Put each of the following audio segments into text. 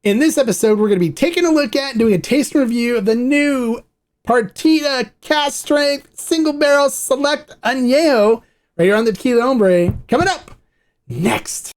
In this episode, we're going to be taking a look at and doing a taste review of the new Partida Cask Strength Single Barrel Select Anejo right here on the Tequila Hombre. Coming up next.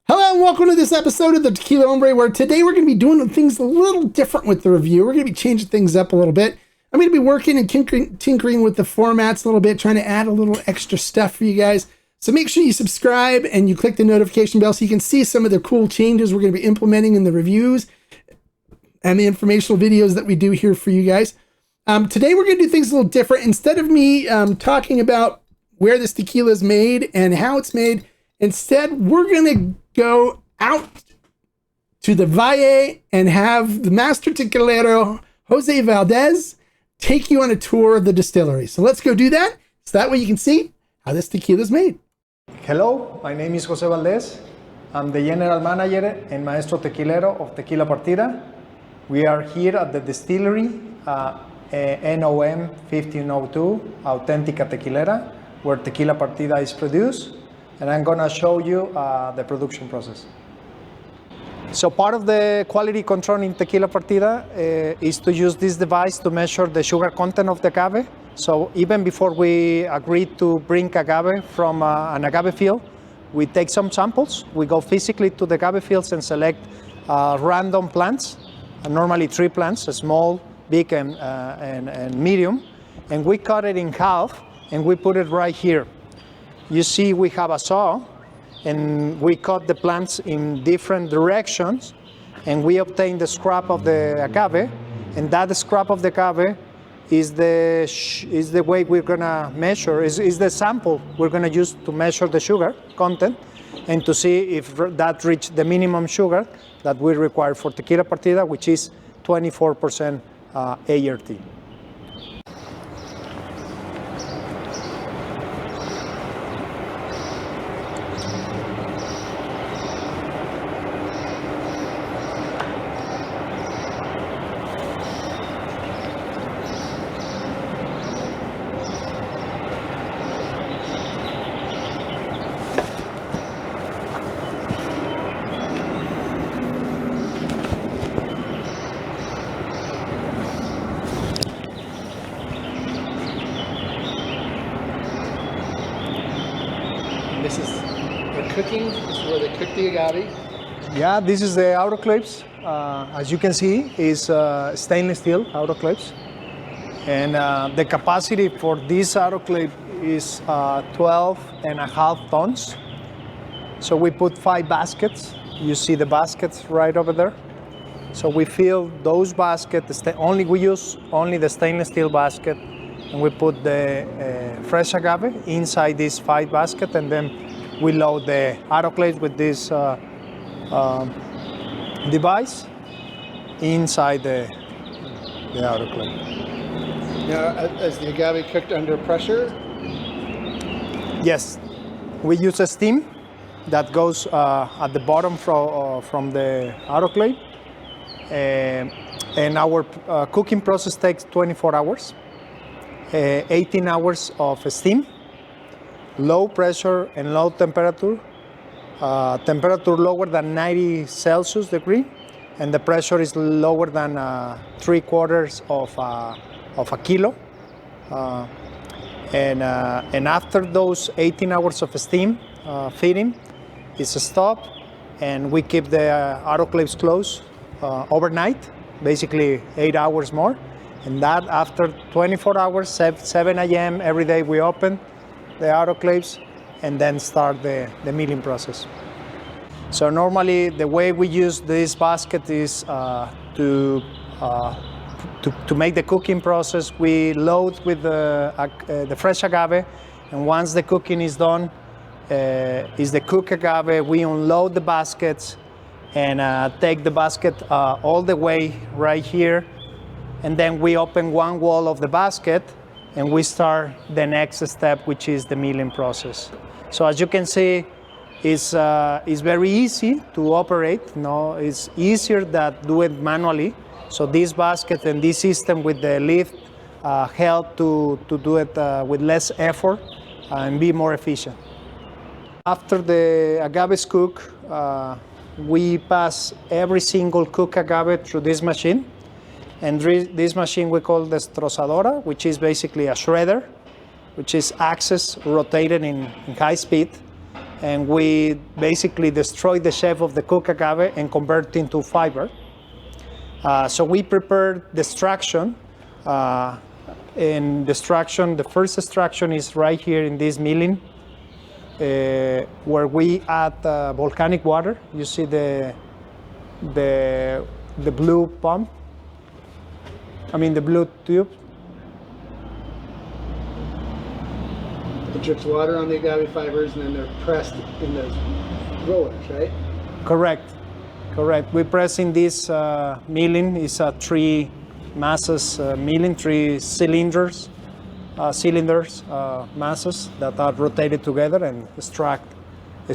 Hello and welcome to this episode of the Tequila Hombre, where today we're going to be doing things a little different with the review. We're going to be changing things up a little bit. I'm going to be working and tinkering with the formats a little bit, trying to add a little extra stuff for you guys. So make sure you subscribe and you click the notification bell so you can see some of the cool changes we're going to be implementing in the reviews and the informational videos that we do here for you guys. Today we're going to do things a little different. Instead of me talking about where this tequila is made and how it's made, instead we're going to go out to the Valle and have the master tequilero, Jose Valdez, take you on a tour of the distillery. So let's go do that. So that way you can see how this tequila is made. Hello, my name is Jose Valdez. I'm the general manager and maestro tequilero of Tequila Partida. We are here at the distillery, NOM 1502, Authentica Tequilera, where Tequila Partida is produced. And I'm gonna show you the production process. So part of the quality control in Tequila Partida is to use this device to measure the sugar content of the agave. So even before we agreed to bring agave from an agave field, we take some samples. We go physically to the agave fields and select random plants, normally 3 plants, small, big, and medium. And we cut it in half and we put it right here. You see we have a saw and we cut the plants in different directions and we obtain the scrap of the agave, and that scrap of the agave is the way we're gonna measure, is the sample we're gonna use to measure the sugar content and to see if that reached the minimum sugar that we require for Tequila Partida, which is 24% ART. This is the cooking. This is where they cook the agave. Yeah, this is the autoclaves. As you can see, is stainless steel autoclaves. And the capacity for this autoclave is 12.5 tons. So we put 5 baskets. You see the baskets right over there. So we fill those baskets, we use only the stainless steel basket, and we put the fresh agave inside this 5 basket, and then we load the autoclave with this device inside the autoclave. Now, is the agave cooked under pressure? Yes, we use a steam that goes at the bottom from the autoclave, and our cooking process takes 24 hours. 18 hours of steam, low pressure and low temperature, temperature lower than 90 Celsius degree, and the pressure is lower than 3/4 of a kilo. And after those 18 hours of steam feeding, it's stopped, and we keep the autoclaves closed overnight, basically 8 hours more. And that after 24 hours, 7 a.m. every day, we open the autoclaves and then start the milling process. So normally the way we use this basket is to make the cooking process. We load with the fresh agave, and once the cooking is done, is the cooked agave, we unload the baskets and take the basket all the way right here. And then we open one wall of the basket and we start the next step, which is the milling process. So as you can see, it's very easy to operate. No, it's easier than do it manually. So this basket and this system with the lift help to do it with less effort and be more efficient. After the agaves cook, we pass every single cooked agave through this machine. And this machine we call destrozadora, which is basically a shredder, which is axis rotated in high speed. And we basically destroy the shape of the cooked agave and convert it into fiber. So we prepare the extraction. In the extraction, the first extraction is right here in this milling, where we add volcanic water. You see the blue pump. The blue tube. It drips water on the agave fibers and then they're pressed in those rollers, right? Correct. We press in this milling. It's a 3 masses milling, 3 cylinders masses that are rotated together and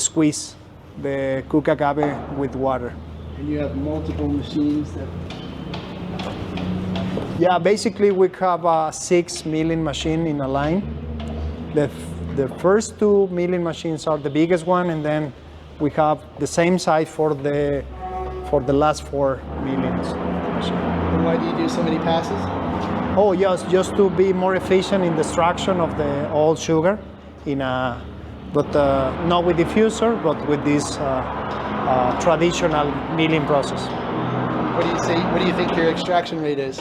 squeeze the cooked agave with water. And you have multiple machines that... Yeah, basically we have a 6 milling machine in a line. The first 2 milling machines are the biggest one, and then we have the same size for the last 4 millings. And why do you do so many passes? Oh, yes, just to be more efficient in the extraction of the old sugar, but not with diffuser, but with this traditional milling process. What do you think your extraction rate is?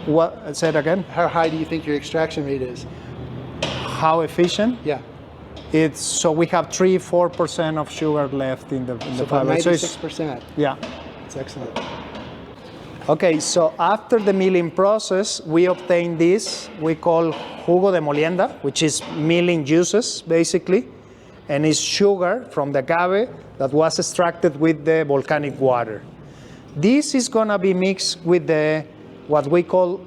What? Say it again. How high do you think your extraction rate is? How efficient? Yeah. So we have 3-4% of sugar left in the fiber. 96%. Yeah. That's excellent. Okay, so after the milling process, we obtain this we call jugo de molienda, which is milling juices basically, and it's sugar from the agave that was extracted with the volcanic water. This is gonna be mixed with what we call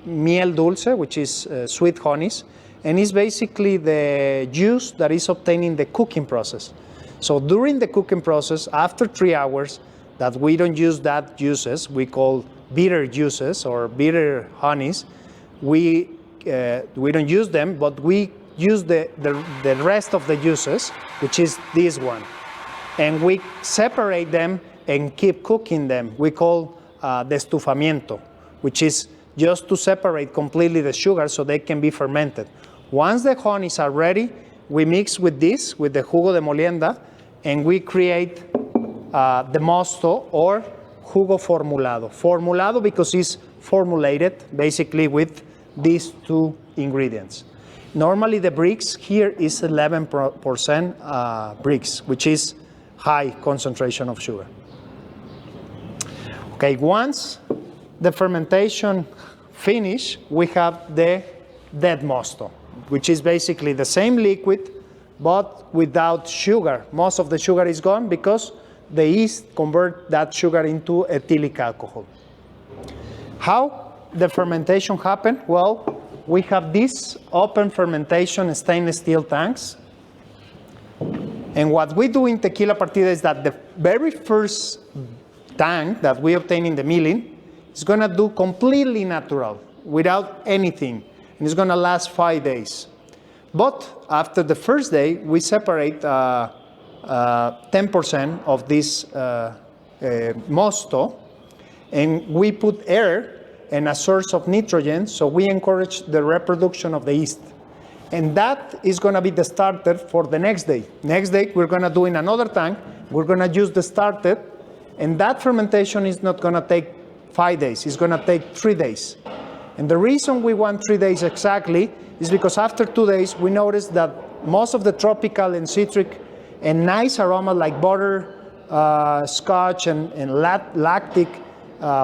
miel dulce, which is sweet honeys, and it's basically the juice that is obtained in the cooking process. So during the cooking process, after 3 hours, that we don't use that juices, we call bitter juices or bitter honeys. We don't use them, but we use the rest of the juices, which is this one, and we separate them and keep cooking them. We call destufamiento, which is just to separate completely the sugar so they can be fermented. Once the honeys are ready, we mix with this, with the jugo de molienda, and we create the mosto or jugo formulado. Formulado because it's formulated basically with these 2 ingredients. Normally the brix here is 11% brix, which is high concentration of sugar. Okay, once the fermentation finish, we have the dead mosto, which is basically the same liquid, but without sugar. Most of the sugar is gone because the yeast convert that sugar into ethylic alcohol. How the fermentation happen? Well, we have these open fermentation stainless steel tanks. And what we do in Tequila Partida is that the very first tank that we obtain in the milling is gonna do completely natural, without anything, and it's gonna last 5 days. But after the first day, we separate 10% of this mosto, and we put air and a source of nitrogen, so we encourage the reproduction of the yeast. And that is going to be the starter for the next day. Next day, we're going to do in another tank, we're going to use the starter, and that fermentation is not going to take 5 days, it's going to take 3 days. And the reason we want 3 days exactly is because after 2 days, we noticed that most of the tropical and citric and nice aroma like butter, scotch, and lactic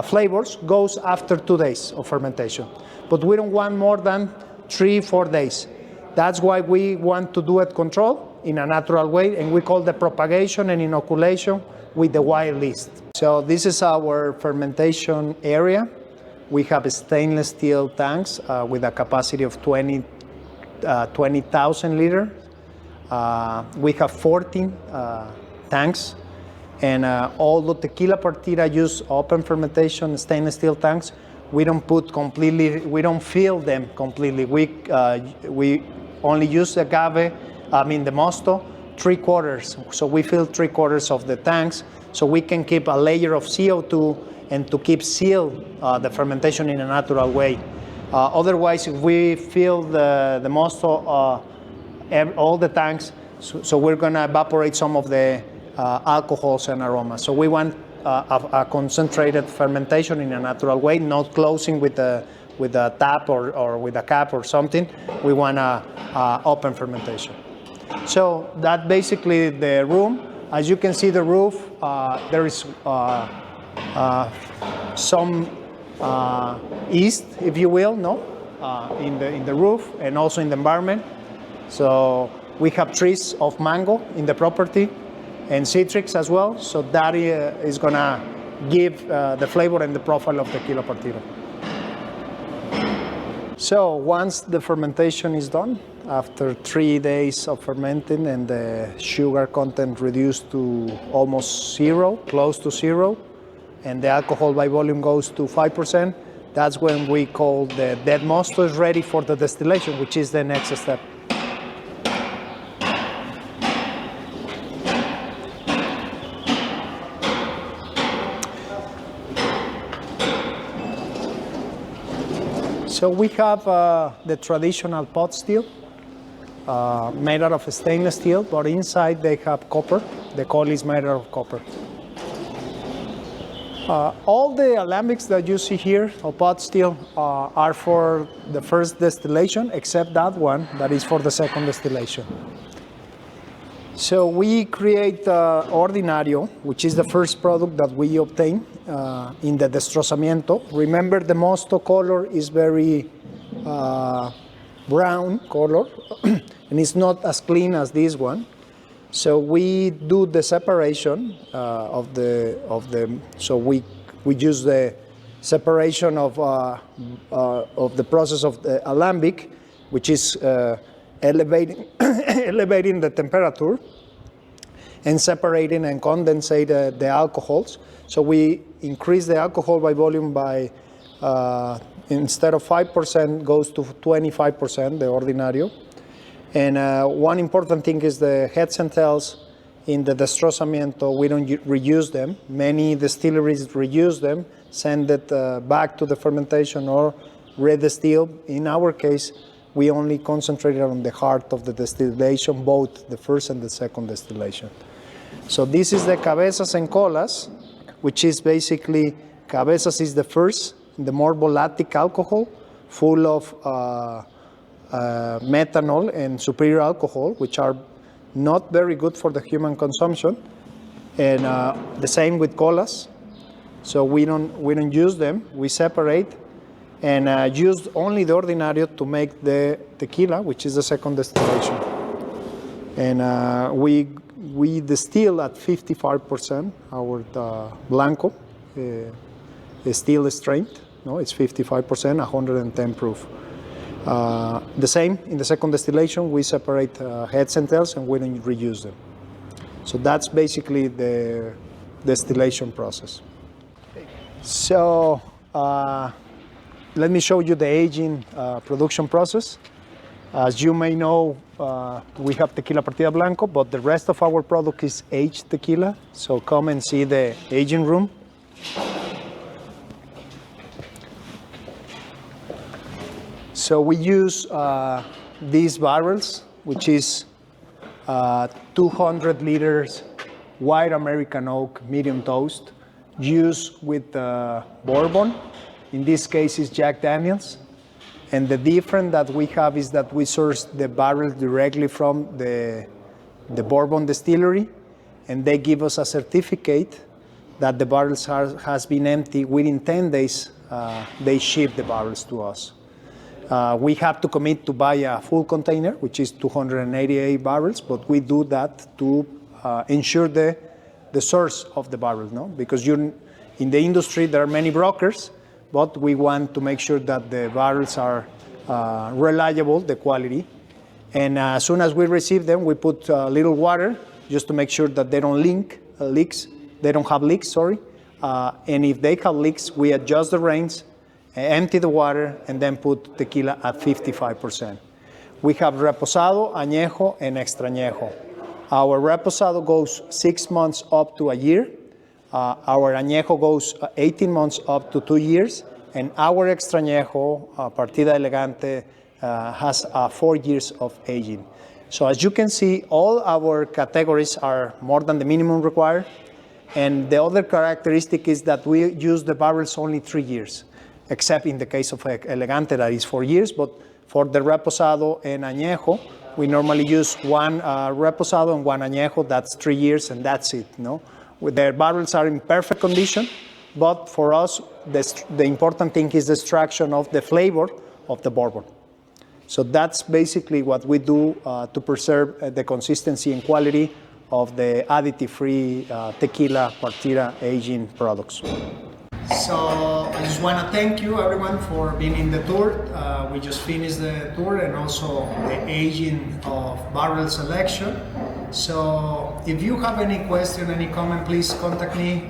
flavors goes after 2 days of fermentation. But we don't want more than 3-4 days. That's why we want to do it controlled in a natural way, and we call the propagation and inoculation with the wild yeast. So this is our fermentation area. We have stainless steel tanks with a capacity of 20,000 liters. We have 14 tanks, and although Tequila Partida use open fermentation stainless steel tanks, we don't put completely, we don't fill them completely. We only use the mosto, 3/4. So we fill 3/4 of the tanks, so we can keep a layer of CO2 and to keep seal the fermentation in a natural way. Otherwise, if we fill the mosto, all the tanks, so we're gonna evaporate some of the alcohols and aromas. So we want a concentrated fermentation in a natural way, not closing with a tap or with a cap or something. We want a open fermentation. So that basically the room. As you can see, the roof, there is some yeast, if you will, in the roof and also in the environment. So we have trees of mango in the property and citrus as well. So that is gonna give the flavor and the profile of Tequila Partida. So once the fermentation is done, after 3 days of fermenting and the sugar content reduced to almost zero, close to zero, and the alcohol by volume goes to 5%, that's when we call the dead mosto is ready for the distillation, which is the next step. So we have the traditional pot still, made out of stainless steel, but inside they have copper. The coil is made out of copper. All the alembics that you see here, of pot still, are for the first distillation, except that one that is for the second distillation. So we create Ordinario, which is the first product that we obtain in the destrozamiento. Remember, the mosto color is very brown color, and it's not as clean as this one. So we do the separation of the. So we use the separation of the process of the alembic, which is elevating the temperature and separating and condensate the alcohols. So we increase the alcohol by volume by instead of 5% goes to 25%, the Ordinario. And one important thing is the heads and tails in the destrozamiento. We don't reuse them. Many distilleries reuse them, send it back to the fermentation or redistill. In our case, we only concentrated on the heart of the distillation, both the first and the second distillation. So this is the cabezas and colas, which is basically, cabezas is the first, the more volatile alcohol, full of methanol and superior alcohol, which are not very good for the human consumption. And the same with colas. So we don't use them. We separate and use only the Ordinario to make the tequila, which is the second distillation. And we distill at 55% our Blanco, still strength. No, it's 55%, 110 proof. The same in the second distillation, we separate heads and tails and we don't reuse them. So that's basically the distillation process. So let me show you the aging production process. As you may know, we have Tequila Partida Blanco, but the rest of our product is aged tequila. So come and see the aging room. So we use these barrels, which is 200 liters white American oak medium toast, used with bourbon. In this case, is Jack Daniels. And the difference that we have is that we source the barrels directly from the bourbon distillery, and they give us a certificate that the barrels has been empty. Within 10 days, they ship the barrels to us. We have to commit to buy a full container, which is 288 barrels, but we do that to ensure the source of the barrel, no? Because in the industry, there are many brokers, but we want to make sure that the barrels are reliable, the quality. And as soon as we receive them, we put a little water just to make sure that they don't leaks. They don't have leaks, sorry. And if they have leaks, we adjust the rains empty the water, and then put tequila at 55%. We have reposado, añejo, and extra añejo. Our reposado goes 6 months up to a year. Our añejo goes 18 months up to 2 years. And our extra añejo, Partida Elegante, has 4 years of aging. So as you can see, all our categories are more than the minimum required. And the other characteristic is that we use the barrels only 3 years, except in the case of Elegante that is 4 years. But for the reposado and añejo, we normally use one reposado and one añejo. That's 3 years, and that's it. No, the barrels are in perfect condition. But for us, the important thing is the extraction of the flavor of the bourbon. So that's basically what we do to preserve the consistency and quality of the additive-free Tequila Partida aging products. So I just want to thank you everyone for being in the tour. We just finished the tour and also the aging of barrel selection. So if you have any question, any comment, please contact me.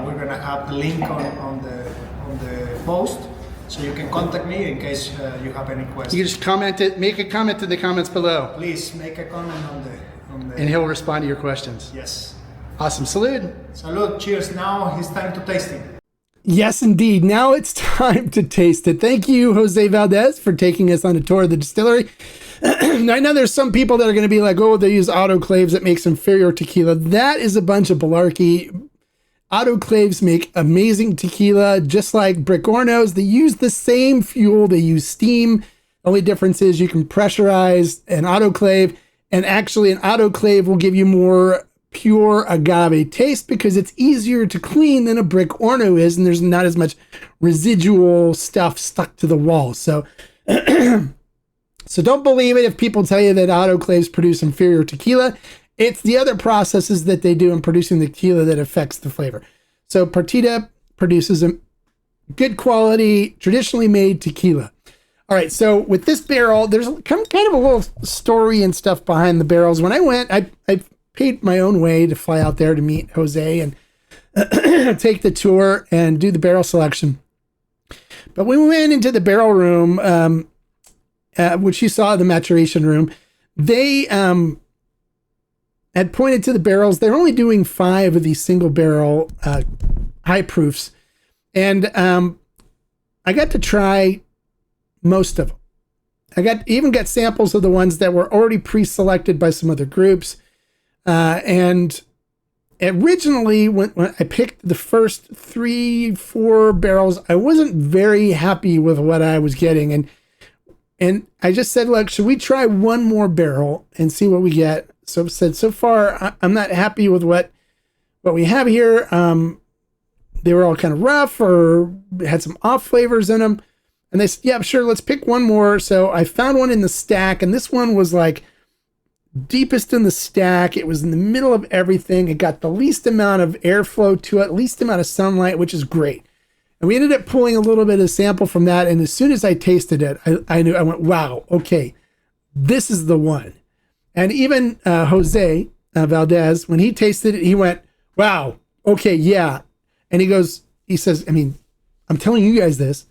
We're gonna have the link on the post, so you can contact me in case you have any questions. You can just comment it, make a comment in the comments below. Please make a comment on the and he'll respond to your questions. Yes. Awesome. Salud. Salud. Cheers. Now it's time to tasting. Yes, indeed. Now it's time to taste it. Thank you, Jose Valdez, for taking us on a tour of the distillery. I know there's some people that are going to be like, oh, they use autoclaves that makes inferior tequila. That is a bunch of malarkey. Autoclaves make amazing tequila, just like brick hornos. They use the same fuel. They use steam. Only difference is you can pressurize an autoclave, and actually an autoclave will give you more pure agave taste because it's easier to clean than a brick horno is, and there's not as much residual stuff stuck to the wall. So so don't believe it if people tell you that autoclaves produce inferior tequila. It's the other processes that they do in producing the tequila that affects the flavor. So Partida produces a good quality, traditionally made tequila. All right, so with this barrel, there's kind of a little story and stuff behind the barrels. When I went, I paid my own way to fly out there to meet Jose and take the tour and do the barrel selection. But when we went into the barrel room, which you saw the maturation room, they had pointed to the barrels. They're only doing 5 of these single barrel high proofs. And I got to try most of them. I even got samples of the ones that were already pre-selected by some other groups. And originally, when I picked the first 3-4 barrels, I wasn't very happy with what I was getting. And I just said, look, should we try one more barrel and see what we get? So I said, so far, I'm not happy with what we have here. They were all kind of rough or had some off flavors in them. And they said, yeah, sure, let's pick one more. So I found one in the stack, and this one was like deepest in the stack. It was in the middle of everything. It got the least amount of airflow to it, least amount of sunlight, which is great. And we ended up pulling a little bit of sample from that. And as soon as I tasted it, I knew, I went, wow, okay, this is the one. And even Jose Valdez, when he tasted it, he went, wow, okay, yeah. And he says, I mean, I'm telling you guys this,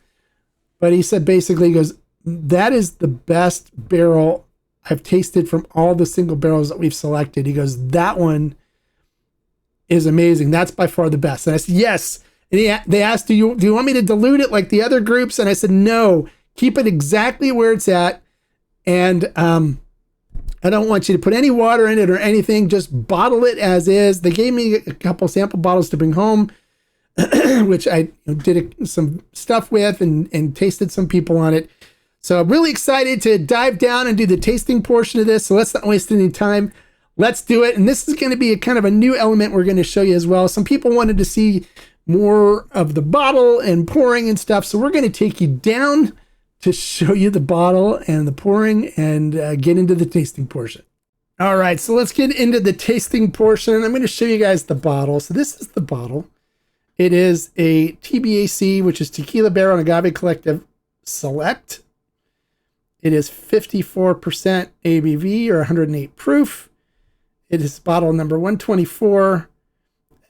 but he said basically, he goes, that is the best barrel I've tasted from all the single barrels that we've selected. He goes, that one is amazing. That's by far the best. And I said, yes. And they asked, do you want me to dilute it like the other groups? And I said, no, keep it exactly where it's at. And I don't want you to put any water in it or anything. Just bottle it as is. They gave me a couple sample bottles to bring home, which I did some stuff with and tasted some people on it. So I'm really excited to dive down and do the tasting portion of this. So let's not waste any time. Let's do it. And this is going to be a kind of a new element we're going to show you as well. Some people wanted to see more of the bottle and pouring and stuff. So we're going to take you down to show you the bottle and the pouring and get into the tasting portion. All right, so let's get into the tasting portion. I'm going to show you guys the bottle. So this is the bottle. It is a TBAC, which is Tequila Barrel and Agave Collective Select. It is 54% ABV or 108 proof. It is bottle number 124.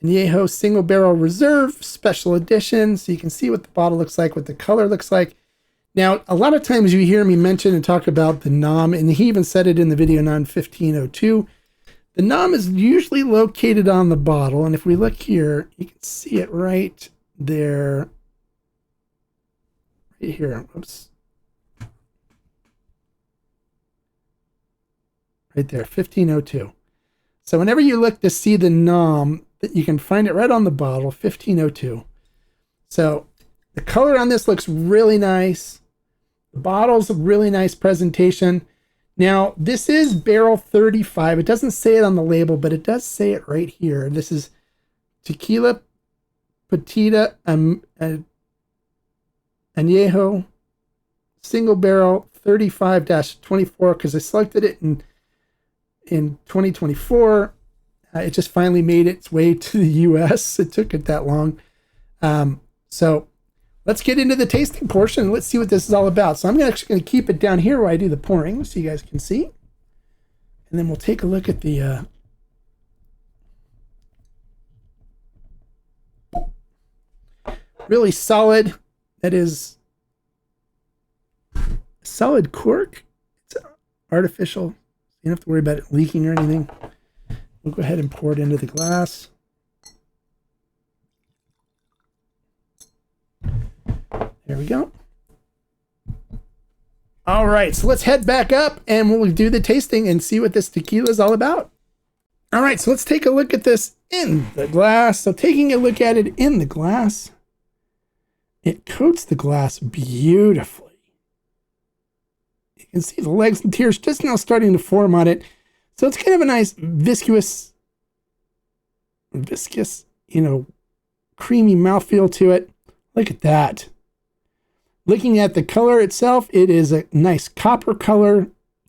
Anejo Single Barrel Reserve Special Edition. So you can see what the bottle looks like, what the color looks like. Now, a lot of times you hear me mention and talk about the NOM, and he even said it in the video on 1502. The NOM is usually located on the bottle, and if we look here, you can see it right there. Right here. Oops. Right there, 1502. So whenever you look to see the NOM, you can find it right on the bottle, 1502. So the color on this looks really nice. The bottle's a really nice presentation. Now, this is barrel 35. It doesn't say it on the label, but it does say it right here. This is Tequila Partida Anejo Single Barrel 35-24 because I selected it in 2024. It just finally made its way to the US. It took it that long. So let's get into the tasting portion and let's see what this is all about. So I'm actually going to keep it down here where I do the pouring so you guys can see. And then we'll take a look at the really solid, that is solid cork. It's artificial. You don't have to worry about it leaking or anything. We'll go ahead and pour it into the glass. There we go. All right, so let's head back up and we'll do the tasting and see what this tequila is all about. All right, so let's take a look at this in the glass. So taking a look at it in the glass, it coats the glass beautifully. You can see the legs and tears just now starting to form on it. So it's kind of a nice viscous, creamy mouthfeel to it. Look at that. Looking at the color itself, it is a nice copper color,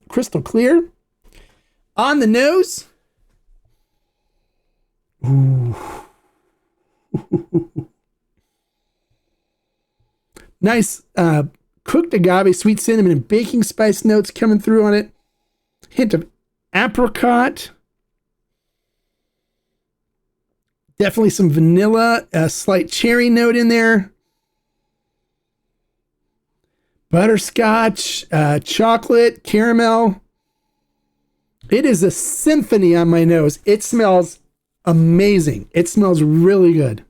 crystal clear. On the nose, ooh. Nice cooked agave, sweet cinnamon, and baking spice notes coming through on it. Hint of apricot. Definitely some vanilla, a slight cherry note in there. Butterscotch, chocolate, caramel. It is a symphony on my nose. It smells amazing. It smells really good.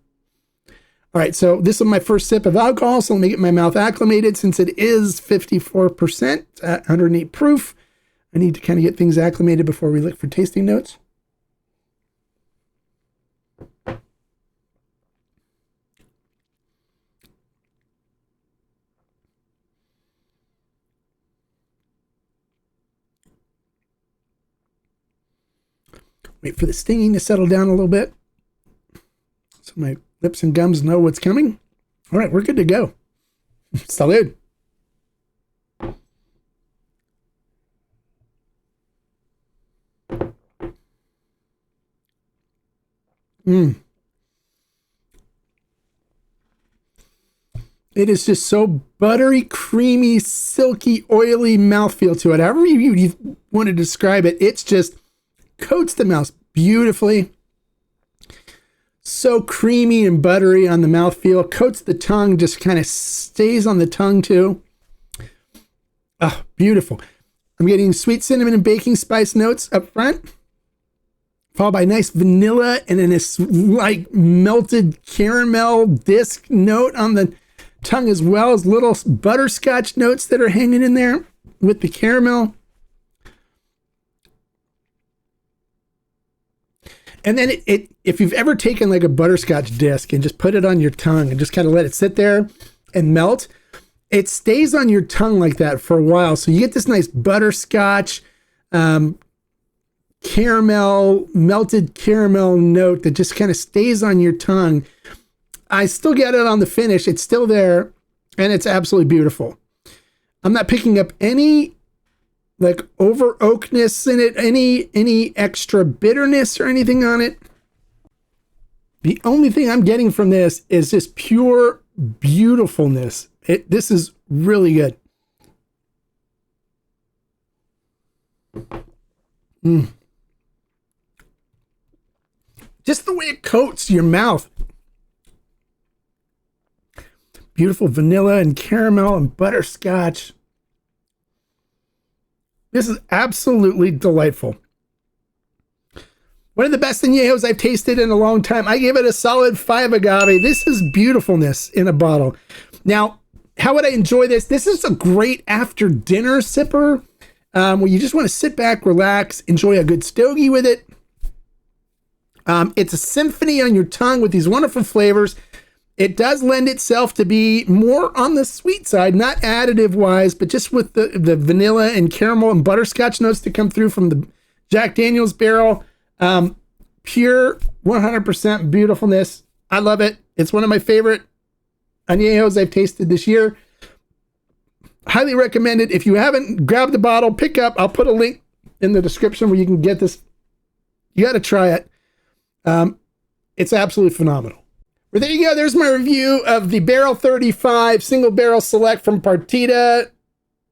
All right, so this is my first sip of alcohol, so let me get my mouth acclimated since it is 54% at 108 proof. I need to kind of get things acclimated before we look for tasting notes. Wait for the stinging to settle down a little bit so my lips and gums know what's coming. All right, we're good to go. Salud. It is just so buttery, creamy, silky, oily mouthfeel to it. However you want to describe it, it's just coats the mouth beautifully. So creamy and buttery on the mouthfeel. Coats the tongue, just kind of stays on the tongue too. Oh, beautiful. I'm getting sweet cinnamon and baking spice notes up front, followed by nice vanilla and then this like melted caramel disc note on the tongue, as well as little butterscotch notes that are hanging in there with the caramel. And then if you've ever taken like a butterscotch disc and just put it on your tongue and just kind of let it sit there and melt, it stays on your tongue like that for a while. So you get this nice butterscotch, caramel, melted caramel note that just kind of stays on your tongue. I still get it on the finish. It's still there and it's absolutely beautiful. I'm not picking up any like over oakness in it, any extra bitterness or anything on it. The only thing I'm getting from this is just pure beautifulness. This is really good. Just the way it coats your mouth. Beautiful vanilla and caramel and butterscotch. This is absolutely delightful. One of the best añejos I've tasted in a long time. I give it a solid 5 agave. This is beautifulness in a bottle. Now, how would I enjoy this? This is a great after dinner sipper where you just want to sit back, relax, enjoy a good stogie with it. It's a symphony on your tongue with these wonderful flavors. It does lend itself to be more on the sweet side, not additive wise, but just with the vanilla and caramel and butterscotch notes to come through from the Jack Daniel's barrel. Pure 100% beautifulness. I love it. It's one of my favorite añejos I've tasted this year. Highly recommend it. If you haven't grabbed the bottle, pick up. I'll put a link in the description where you can get this. You got to try it. It's absolutely phenomenal. Well, there you go. There's my review of the Barrel 35 Single Barrel Select from Partida,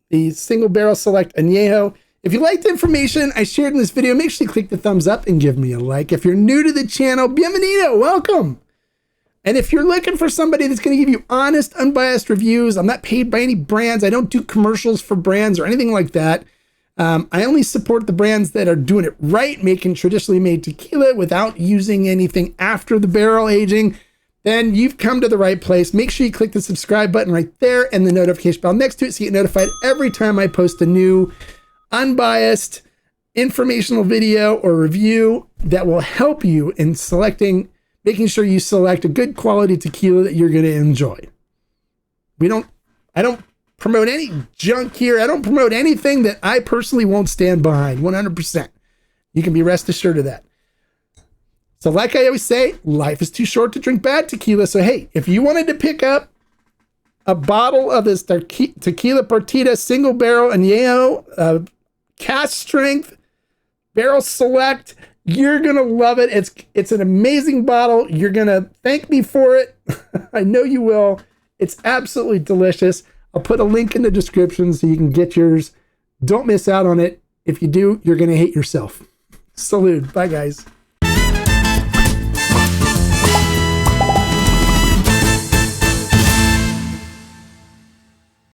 the Single Barrel Select Añejo. If you liked the information I shared in this video, make sure you click the thumbs up and give me a like. If you're new to the channel, bienvenido, welcome. And if you're looking for somebody that's going to give you honest, unbiased reviews, I'm not paid by any brands. I don't do commercials for brands or anything like that. I only support the brands that are doing it right, making traditionally made tequila without using anything after the barrel aging. Then you've come to the right place. Make sure you click the subscribe button right there and the notification bell next to it so you get notified every time I post a new unbiased informational video or review that will help you in selecting, making sure you select a good quality tequila that you're going to enjoy. I don't promote any junk here. I don't promote anything that I personally won't stand behind 100%. You can be rest assured of that. So like I always say, life is too short to drink bad tequila. So hey, if you wanted to pick up a bottle of this Tequila Partida Single Barrel Añejo, cask strength, barrel select, you're going to love it. It's an amazing bottle. You're going to thank me for it. I know you will. It's absolutely delicious. I'll put a link in the description so you can get yours. Don't miss out on it. If you do, you're going to hate yourself. Salud. Bye, guys.